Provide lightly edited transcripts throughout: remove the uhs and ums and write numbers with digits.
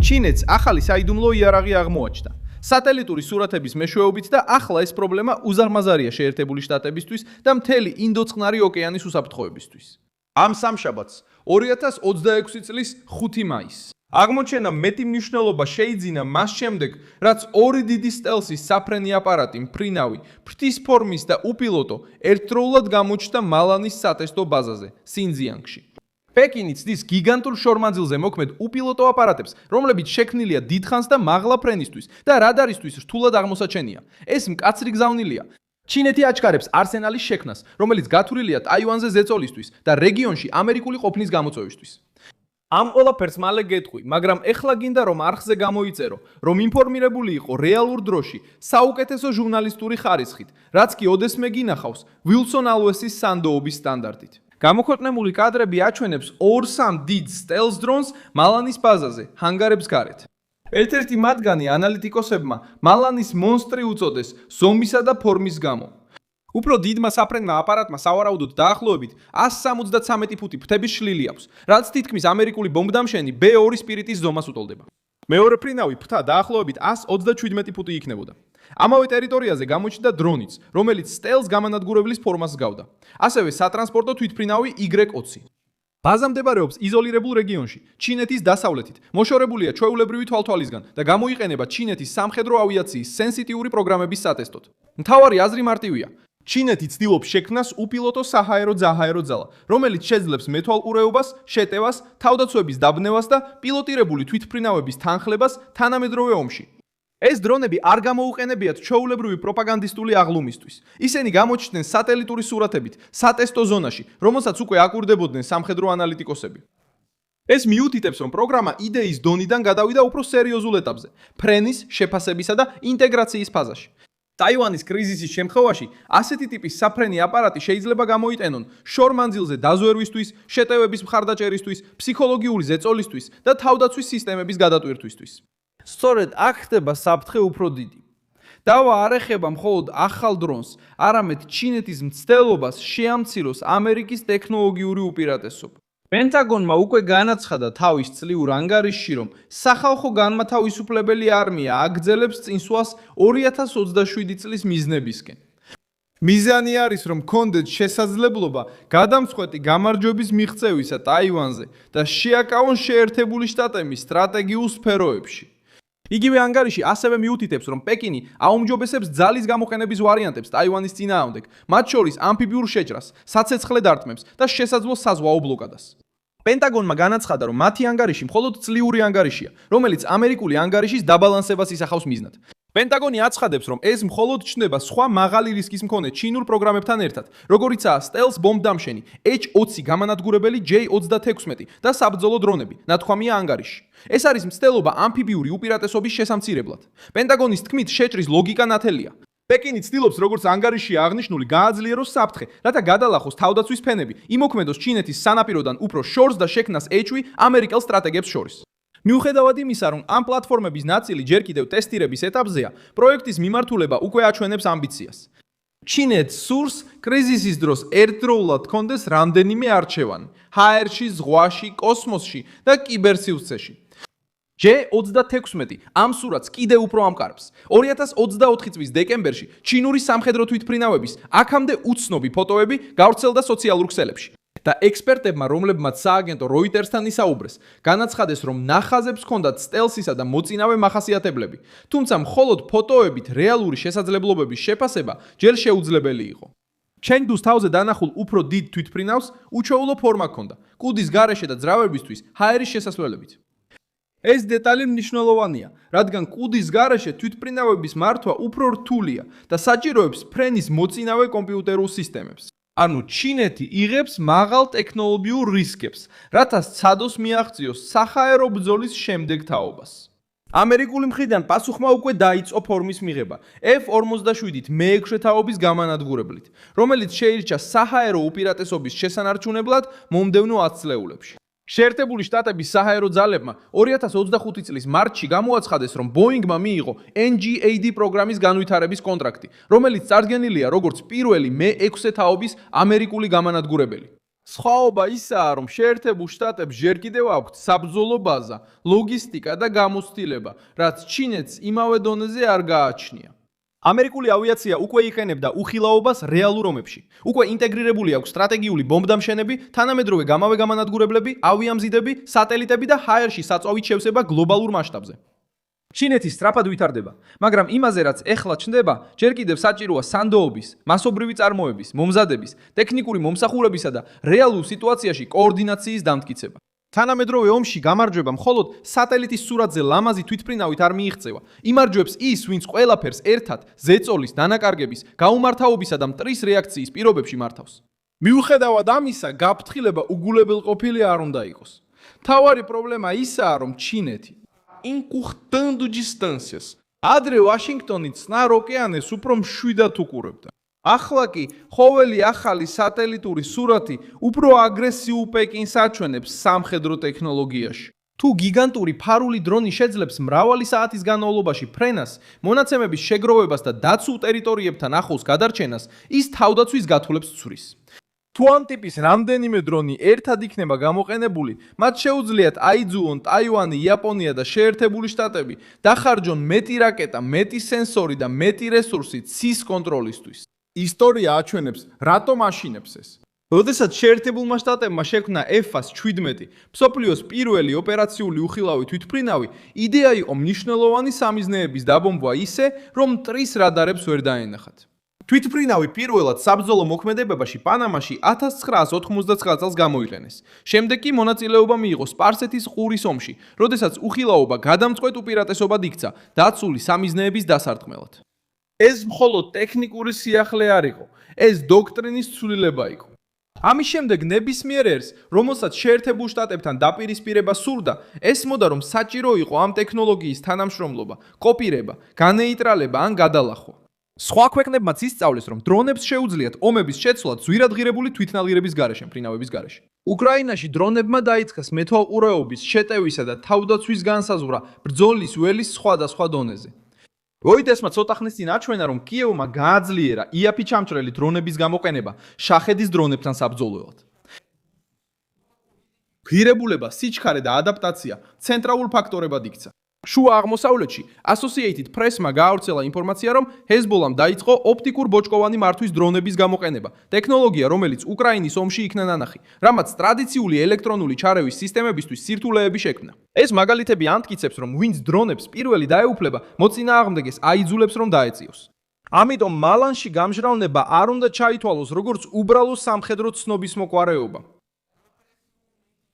ჩინეთს ახალი საიდუმლო იარაღი აღმოაჩნდა. სატელიტური სურათების მეშვეობით და ახლა ეს პრობლემა უზარმაზარია შეერთებული შტატებისთვის და მთელი ინდოწყნარი ოკეანის უსაფრთხოებისთვის. ამ სამშაბათს 2026 წლის 5 მაისს აღმოჩენა მეტი მნიშვნელობა შეიძინა მას შემდეგ, რაც ორი დიდი სტელსის საფრენი აპარატი მფრინავი, ფრთის ფორმის და უპილოტო ერთდროულად გამოჩნდა მალანის სატესტო ბაზაზე, სინძიანგში. პეკინი ცდის გიგანტურ შორმანძილზე მოქმედ უპილოტო აპარატებს, რომლებიც შექმნილია დიდხანს და მაღლა ფრენისთვის და რადარისთვის რთულად აღმოსაჩენია. ეს მკაცრი გზავნილია. ჩინეთი აჩქარებს არსენალის შექმნას, რომელიც გათვლილია ტაივანზე ზეწოლისთვის და რეგიონში ამერიკული ყოფნის გამოწვევისთვის. ამ ყველაფერს მალე გეტყვი, მაგრამ ეხლა გინდა რომ არხზე გამოიწერო, რომ ინფორმირებული იყო რეალურ დროში, საუკეთესო ჟურნალისტური ხარისხით, რაც კი ოდესმე გინახავს ვილსონ ალვესის სანდოობის სტანდარტით. გამოქვეყნებული კადრები აჩვენებს 2-3 დიდ სტელს დრონს მალანის ბაზაზე, ჰანგარებს გარეთ. ერთ-ერთი მათგანი ანალიტიკოსებმა მალანის მონსტრი უწოდეს ზომისა და ფორმის გამო. უფრო დიდმა საფრენმა აპარატმა სავარაუდოდ დაახლოებით 173 ფუტი ფრთების შლილი აქვს, რაც თითქმის ამერიკული ბომბდამშენი B2 სპირიტის ზომას უტოლდება. მეორე ფრინავი ფრთა დაახლოებით 127 ფუტი იქნებოდა. ამავე ტერიტორიაზე გამოჩნდა დრონიც, რომელიც სტელს გამანადგურებლის ფორმას ჰგავდა. ასევე სატრანსპორტო თვითფრინავი Y20. ბაზა მდებარეობს იზოლირებულ რეგიონში, ჩინეთის დასავლეთით, მოშორებულია ჩვეულებრივი თვალთვალისგან და გამოიყენება ჩინეთის სამხედრო ავიაციის სენსიტიური პროგრამების სატესტოდ. მთავარი აზრი მარტივია. ჩინეთი ცდილობს შექმნას უპილოტო საჰაერო-ძაჰაერო ძალა, რომელიც შეძლებს მეთვალყურეობას, შეტევას, თავდაცვების დაბნევას და პილოტირებული თვითფრინავების თანხლებას თანამედროვე ომში. ეს დრონები არ გამოუყენებიათ ჩვეულებრივი პროპაგანდისტული აღლუმისთვის. ისინი გამოჩნდნენ სატელიტური სურათებით, სატესტო ზონაში, რომელსაც უკვე აკვირდებოდნენ სამხედრო ანალიტიკოსები. ეს მიუთითებს, რომ პროგრამა იდეის დონიდან გადავიდა უფრო სერიოზულ ეტაპზე, ფრენის, შეფასებისა და ინტეგრაციის ფაზაში. ტაივანის კრიზისის შემთხვევაში ასეთი ტიპის საფრენი აპარატი შეიძლება გამოიყენონ შორმანძილზე დაზვერვისთვის, შეტევების მხარდაჭერისთვის, ფსიქოლოგიური ზეწოლისთვის და თავდაცვის სისტემების გადატვირთვისთვის. სწორედ აქ ხდება საფრთხე უფრო დიდი. დავა არ ეხება მხოლოდ ახალ დრონს, არამედ ჩინეთის მცდელობას შეამციროს ამერიკის ტექნოლოგიური უპირატესობა. პენტაგონმა უკვე განაცხადა თავის წლიურ ანგარიშში, რომ სახალხო განმათავისუფლებელი არმია აგრძელებს წინსვლას 2027 წლის მიზნებისკენ. მიზანი არის, რომ კონდეთ შესაძლებლობა გადამწყვეტი გამარჯვების მიღწევისა ტაივანზე და შეაკავონ შეერთებული შტატების სტრატეგიულ სფეროებში. იგივე ანგარიში ასევე მიუთითებს, რომ პეკინი აუმჯობესებს ძალის გამოყენების ვარიანტებს ტაივანის წინააღმდეგ, მათ შორის ამფიბიურ შეჭრას, საცეცხლე დარტყმებს და შესაძლო საზღვაო ბლოკადას. პენტაგონმა განაცხადა, რომ მათი ანგარიში მხოლოდ წლიური ანგარიშია, რომელიც ამერიკული ანგარიშის დაბალანსებას ისახავს მიზნად. პენტაგონი აცხადებს, რომ ეს მხოლოდ ჩნდება სხვა მაღალი რისკის მქონე ჩინურ პროგრამებთან ერთად, როგორიცაა სტელს ბომბდამშენი, H-20 გამანადგურებელი J-36 და საბრძოლო დრონები, ნათქვამია ანგარიში. ეს არის მცდელობა ამფიბიური უპირატესობის შესამცირებლად. პენტაგონის თქმით, შეჭრის ლოგიკა ნათელია. პეკინი ცდილობს, როგორც ანგარიშია აღნიშნული, გააძლიეროს საფრთხე, რათა გადალახოს თავდაცვის ფენები, იმოქმედოს ჩინეთის სანაპიროდან უფრო შორს და შექმნას ეჭვი ამერიკელ სტრატეგებს შორის. მიუხედავად იმისა, რომ ამ პლატფორმების ნაწილი ჯერ კიდევ ტესტირების ეტაპზეა, პროექტის მიმართულება უკვე აჩვენებს ამბიციას. ჩინეთს სურს კრიზისის დროს ერთდროულად კონდეს რამდენიმე არჩევანი: ჰაერში, ზღვაში, კოსმოსში და კიბერსივრცეში. J-36 ამ სურათს კიდევ უფრო ამყარებს. 2024 წლის დეკემბერში ჩინური სამხედრო თვითფრინავების აქამდე უცნობი ფოტოები გავრცელდა სოციალურ ქსელებში. და ექსპერტებმა, რომლებმაც სააგენტო Reuters-თან ისაუბრეს, განაცხადეს, რომ ნახაზებს ჰქონდათ სტელსისა და მოწინავე მახასიათებლები, თუმცა მხოლოდ ფოტოებით რეალური შესაძლებლობების შეფასება ჯერ შეუძლებელი იყო. ჩენგდუს თავზე დანახულ უფრო დიდ თვითფრინავს უჩვეულო ფორმა ჰქონდა, კუდის გარეშე და ძრავებისთვის ჰაერის შესასვლელებით. ეს დეტალი მნიშვნელოვანია, რადგან კუდის გარეშე თვითფრინავების მართვა უფრო რთულია და საჭიროებს ფრენის მოწინავე კომპიუტერულ სისტემებს. ანუ ჩინეთი იღებს მაღალ ტექნოლოგიურ რისკებს, რათა სცადოს მიაღწიოს საჰაერო ბრძოლის შემდეგ თაობას. ამერიკული მხრიდან პასუხმა უკვე დაიწყო ფორმის მიღება F-47 მე-6 თაობის გამანადგურებლით, რომელიც შეირჩა საჰაერო უპირატესობის შესანარჩუნებლად მომდევნო 10 წლეულებში. შეერთებული შტატების საჰაერო ძალებმა 2025 წლის მარტში გამოაცხადეს, რომ ბოინგმა მიიღო NGAD პროგრამის განვითარების კონტრაქტი, რომელიც წარდგენილია როგორც პირველი მე-6 თაობის ამერიკული გამანადგურებელი. სხვაობა ისაა, რომ შეერთებულ შტატებს ჯერ კიდევ აქვთ საბრძოლო ბაზა, ლოგისტიკა და გამოცდილება, რაც ჩინეთს იმავე დონეზე არ გააჩნია. ამერიკული ავიაცია უკვე იყენებდა უხილაობას რეალურ ომებში. უკვე ინტეგრირებული აქვს სტრატეგიული ბომბდამშენები, თანამედროვე გამავე გამანადგურებლები, ავიამზიდები, სატელიტები და ჰაერში საწვავით შევსება გლობალურ მასშტაბზე. ჩინეთი სწრაფად ვითარდება, მაგრამ იმაზე რაც ეხლა ჩნდება, ჯერ კიდევ საჭიროა სანდოობის, მასობრივი წარმოების, მომზადების, ტექნიკური მომსახურებისა და რეალურ სიტუაციაში კოორდინაციის დამტკიცება. თანამედროვე ომში გამარჯვება მხოლოდ სატელიტის სურათზე ლამაზი თვითმფრინავით არ მიიღწევა. იმარჯვებს ის, ვინც ყველაფერს ერთად, ზეწოლის, დანაკარგების, გაუმართავობისა და მტრის რეაქციის პირობებში მართავს. მიუხედავად ამისა, გაფრთხილება უგულებელყოფილი არ უნდა იყოს. მთავარი პრობლემა ისაა, რომ ჩინეთი encurtando distâncias. ადრე ვაშინგტონი წყნარ ოკეანეს უფრო მშვიდად უყურებდა. ახლა კი ყოველი ახალი სატელიტური სურათი უფრო აგრესიულ პეკინს აჩვენებს სამხედრო ტექნოლოგიაში. თუ გიგანტური ფარული დრონი შეძლებს მრავალი საათის განმავლობაში ფრენას, მონაცემების შეგროვებას და დაცულ ტერიტორიებთან ახლოს გადარჩენას, ის თავდაცვის გათვლებს ცვრის. თუ ამ ტიპის რამდენიმე დრონი ერთად იქნება გამოყენებული, მათ შეუძლიათ აიძულონ ტაივანი, იაპონია და შეერთებული შტატები დახარჯონ მეტი რაკეტა, მეტი სენსორი და მეტი რესურსი ცის კონტროლისთვის. ისტორია აჩვენებს, რატომ აშინებს ეს. როდესაც შეერთებულმა შტატებმა შექმნა F-17, მსოფლიოს პირველი ოპერაციული უხილავი თვითმფრინავი, იდეა იყო მნიშვნელოვანი სამიზნეების დაბომბვა ისე, რომ მტრის რადარებს ვერ დაენახათ. თვითმფრინავი პირველად საბრძოლო მოქმედებაში პანამაში 1999 წელს გამოიყენეს. შემდეგ კი მონაწილეობა მიიღო სპარსეთის ყურის ომში, როდესაც უხილაობა გადამწყვეტ უპირატესობად იქცა დაცული სამიზნეების დასარტყმელად. ეს მხოლოდ ტექნიკური სიახლე არ იყო, ეს დოქტრინის ცვლილება იყო. ამის შემდეგ ნებისმიერ ერს, რომელსაც შეერთებულ შტატებთან დაპირისპირება სურდა, ესმოდა, რომ საჭირო იყო ამ ტექნოლოგიის თანამშრომლობა, კოპირება, განეიტრალება ან გადალახვა. სხვა ქვეყნებმაც ისწავლეს, რომ დრონებს შეუძლიათ ომების შეცვლა ძვირადღირებული თვითნალღირების გარეშე, მფრინავების გარეშე. უკრაინაში დრონებმა დაიწყეს მეთვალყურეობის, შეტევისა და თავდაცვის განსაზღვრა ბრძოლის ველის სხვადასხვა დონეზე. როიტერსმა ცოტა ხნის წინ აჩვენა, რომ კიევმა გააძლიერა იაფი ჩამჭრელი დრონების გამოყენება შაჰედის დრონებთან საბრძოლველად. ღირებულება, სიჩქარე და ადაპტაცია ცენტრალურ ფაქტორებად იქცა. შუა აღმოსავლეთში Associated Press-მა გაავრცელა ინფორმაცია, რომ ჰეზბოლამ დაიწყო ოპტიკურ ბოჭკოვანი მართვის დრონების გამოყენება, ტექნოლოგია, რომელიც უკრაინის ომში იქნა ნანახი, რამაც ტრადიციული ელექტრონული ჩარევის სისტემებისთვის სირთულეები შექმნა. ეს მაგალითები ამტკიცებს, რომ ვინც დრონებს პირველი დაეუფლება, მოწინააღმდეგეს აიძულებს, რომ დაეწიოს. ამიტომ მალანში გამჟრავალება არ უნდა ჩაითვალოს როგორც უბრალო სამხედრო ცნობის მოყვარეობა.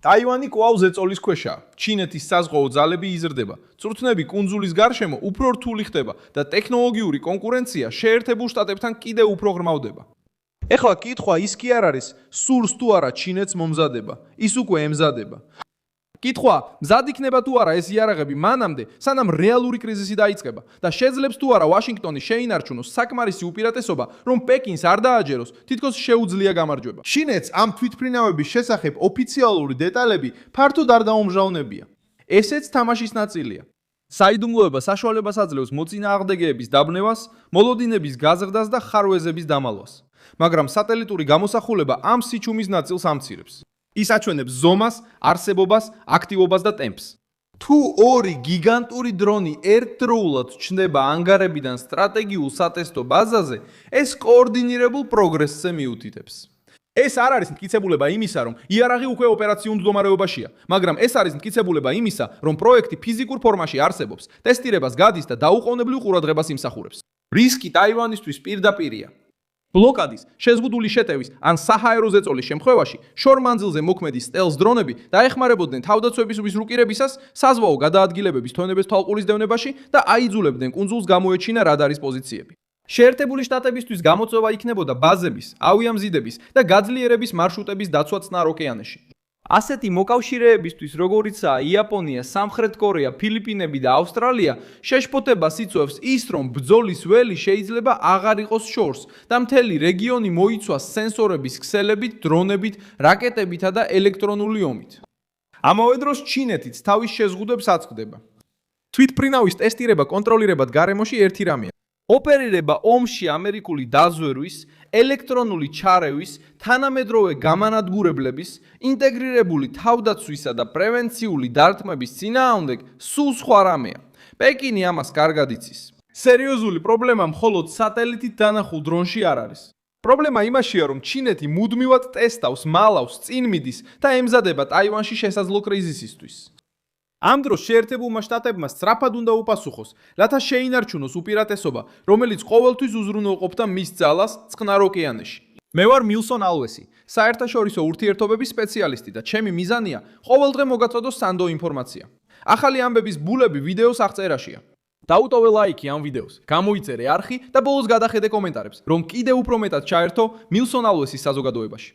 ტაივანი კვლავ ზეწოლის ქვეშაა. ჩინეთის საზღვაო ძალები იზრდება. წვრთნები კუნძულის გარშემო უფრო რთული ხდება და ტექნოლოგიური კონკურენცია შეერთებულ შტატებთან კიდევ უფრო ღრმავდება. ეხლა კითხვა ის კი არ არის, სურს თუ არა ჩინეთს მომზადება, ის უკვე ემზადება. კითხვა, მზად იქნება თუ არა ეს იარაღები მანამდე, სანამ რეალური კრიზისი დაიწყება და შეძლებს თუ არა ვაშინგტონი შეინარჩუნოს საკმარისი უპირატესობა, რომ პეკინს არ დააჯეროს, თითქოს შეუძლია გამარჯვება. ჩინეთს ამ თვითმფრინავების შესახებ ოფიციალური დეტალები ფართოდ არ დაუმჟავნებია. ესეც თამაშის ნაწილია. საიდუმლოება საშუალებას აძლევს მოწინააღმდეგეების დაბნევას, მოლოდინების გაზრდას და ხარვეზების დამალვას. მაგრამ სატელიტური გამოსახულება ამ სიჩუმის ნაწილს ამცირებს. ის აჩვენებს ზომას, არსებობას, აქტივობას და ტემპს. თუ ორი გიგანტური დრონი ერთდროულად ჩნდება ანგარებიდან სტრატეგიულ სატესტო ბაზაზე, ეს კოორდინირებულ პროგრესზე მიუთითებს. ეს არ არის მტკიცებულება იმისა, რომ იარაღი უკვე ოპერაციულ მდგომარეობაშია, მაგრამ ეს არის მტკიცებულება იმისა, რომ პროექტი ფიზიკურ ფორმაში არსებობს, ტესტირებას გადის და დაუყოვნებლივ ყურადღებას იმსახურებს. რისკი ტაივანისთვის პირდაპირია. ბლოკადის, შეზღუდული შეტევის ან საჰაერო ზეწოლის შემთხვევაში შორმანძილზე მოქმედი სტელს დრონები დაეხმარებოდნენ თავდაცვების უზრუკირებისას საზღვაო გადაადგილებების თონების თვალყურის დევნებაში და აიძულებდნენ კუნძულს გამოეჩინა რადარის პოზიციები. შეერთებული შტატებისთვის გამოწვევა იქნებოდა ბაზების, ავიამზიდების და გაძლიერების მარშრუტების დაცვა წყნარ ოკეანეში. ასეთი მოკავშირეებისთვის, როგორიცაა იაპონია, სამხრეთ კორეა, ფილიპინები და ავსტრალია, შეშფოთებას იწვევს ის, რომ ბრძოლის ველი შეიძლება აღარ იყოს შორს და მთელი რეგიონი მოიცვას სენსორების ქსელებით, დრონებით, რაკეტებითა და ელექტრონული ომით. ამავე დროს ჩინეთიც თავის შეზღუდვებს აწყდება. თვითმფრინავის ტესტირება კონტროლირებად გარემოში ერთი რამეა. ოპერირება ომში ამერიკული დაზვერვის, ელექტრონული ჩარევის, თანამედროვე გამანადგურებლების, ინტეგრირებული თავდაცვისა და პრევენციული დარტყმების წინააღმდეგ სულ სხვა რამეა. პეკინი ამას კარგად იცის. სერიოზული პრობლემა მხოლოდ სატელიტით დანახულ დრონში არ არის. პრობლემა იმაშია, რომ ჩინეთი მუდმივად ტესტავს, მალავს, წინ მიდის და ემზადება ტაივანში შესაძლო კრიზისისთვის. ამ დროს შეერთებულმა შტატებმა სწრაფად უნდა უპასუხოს, რათა შეინარჩუნოს უპირატესობა, რომელიც ყოველთვის უზრუნველყოფდა მის ძალას წყნარ ოკეანეში. მე ვარ მილსონ ალვესი, საერთაშორისო ურთიერთობების სპეციალისტი და ჩემი მიზანია ყოველდღე მოგაწოდოს სანდო ინფორმაცია. ახალი ამბების ბულები ვიდეოს აღწერაშია. დაუტოვე ლაიქი ამ ვიდეოს, გამოიწერე არხი და ბოლოს გადახედე კომენტარებს, რომ კიდევ უფრო მეტად ჩაერთო მილსონ ალვესის საზოგადოებაში.